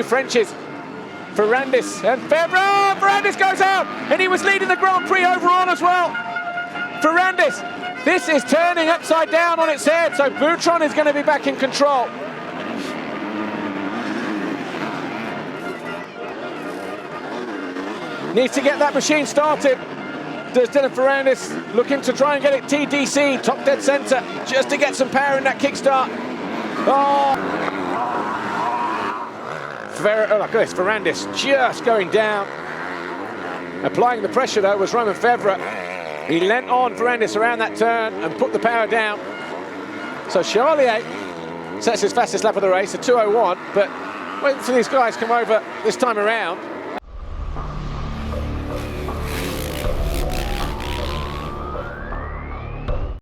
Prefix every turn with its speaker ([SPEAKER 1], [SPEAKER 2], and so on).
[SPEAKER 1] two Frenchies, Ferrandis and Febvre. Oh, Ferrandis goes out, and he was leading the Grand Prix overall as well. Ferrandis, this is turning upside down on its head, so Boutron is going to be back in control. Needs to get that machine started. Does Dylan Ferrandis, looking to try and get it TDC, top dead center, just to get some power in that kickstart. Oh, look at this, Ferrandis just going down. Applying the pressure though was Romain Febvre. He leant on Ferrandis around that turn and put the power down. So Charlier sets his fastest lap of the race, a 2:01, but wait till these guys come over this time around.